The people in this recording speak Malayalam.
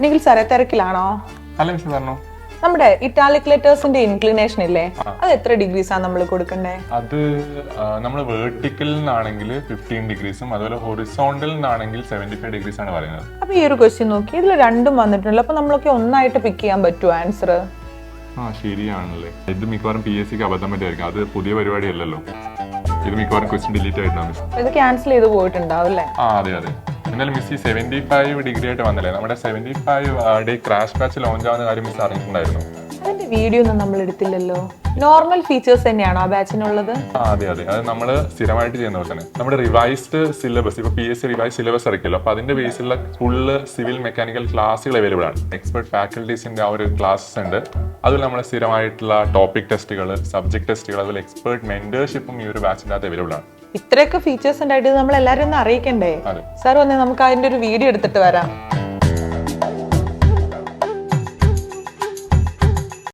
നിഖിൽ സാറേ തിരക്കിലാണോ? അല്ല മിസ് പറഞ്ഞു. നമ്മുടെ ഇറ്റാലിക് ലെറ്റേഴ്സിന്റെ ഇൻക്ലിനേഷൻ ഇല്ലേ, അത് എത്ര ഡിഗ്രീസ് ആണ് നമ്മൾ കൊടുക്കണ്ടേ? അത് നമ്മൾ വേർട്ടിക്കൽ നിന്നാണെങ്കിൽ 15 ഡിഗ്രീസും അതുപോലെ ഹൊറിസോണ്ടൽ നിന്നാണെങ്കിൽ 75 ഡിഗ്രീസ് ആണ് പറയുന്നത്. അപ്പൊ ഈ ഒരു ക്വസ്റ്റ്യൻ നോക്കി, ഇതിൽ രണ്ടും വന്നിട്ടുണ്ടല്ലോ, അപ്പൊ നമ്മളൊക്കെ ഒന്നായിട്ട് പിക്ക് ചെയ്യാൻ പറ്റുമോ ആൻസർ? ശരിയാണല്ലേ. ഇത് മിക്കവാറും PSCക്ക് അബദ്ധം പറ്റിയായിരിക്കും. അത് പുതിയ പരിപാടിയല്ലല്ലോ. ഇത് മിക്കവാറും ക്വസ്റ്റ്യൻ ഡിലീറ്റ് ആയിട്ടാണ് മിസ്. ഇത് ക്യാൻസൽ ചെയ്ത് പോയിട്ടുണ്ടാവും അല്ലേ? അതെ. എന്നാലും മിസ് ഈ 75 ഡിഗ്രി ആയിട്ട് വന്നില്ലേ, നമ്മുടെ 75 ഡേ ക്രാഷ് ബാച്ച് ലോഞ്ച് ആവുന്ന കാര്യം മിസ് അറിഞ്ഞിട്ടുണ്ടായിരുന്നു. അതിന്റെ വീഡിയോ ഒന്നും നമ്മൾ എടുത്തില്ലല്ലോ. നോർമൽ ഫീച്ചേഴ്സ് തന്നെയാണോ ആ ബാച്ചിനുള്ളത്? അതെ. അത് നമ്മൾ സ്ഥിരമായിട്ട് ചെയ്യുന്ന പോലെ തന്നെ നമ്മുടെ റിവൈസ്ഡ് സിലബസ്, ഇപ്പൊ PSC റിവൈസ് സിലബസ് ഇറക്കിയല്ലോ, അപ്പൊ അതിന്റെ ബേസിലുള്ള ഫുള്ള് സിവിൽ മെക്കാനിക്കൽ ക്ലാസ്സുകൾ അവൈലബിൾ ആണ്. എക്സ്പെർട്ട് ഫാക്കൽറ്റീസിന്റെ ആ ഒരു ക്ലാസ്സസ് ഉണ്ട്. അതുപോലെ നമ്മുടെ സ്ഥിരമായിട്ടുള്ള ടോപ്പിക് ടെസ്റ്റുകൾ, സബ്ജക്ട് ടെസ്റ്റുകൾ, അതുപോലെ എക്സ്പെർട്ട് മെന്റർഷിപ്പും ഈ ഒരു ബാച്ചിന്റെ അകത്ത് അവൈലബിൾ ആണ്. ഇത്രയൊക്കെ ഫീച്ചേഴ്സ് ഉണ്ടായിട്ട് നമ്മൾ എല്ലാവരും ഒന്ന് അറിയിക്കണ്ടേ? സാർ വന്നേ, നമുക്ക് അതിന്റെ ഒരു വീഡിയോ എടുത്തിട്ട് വരാം.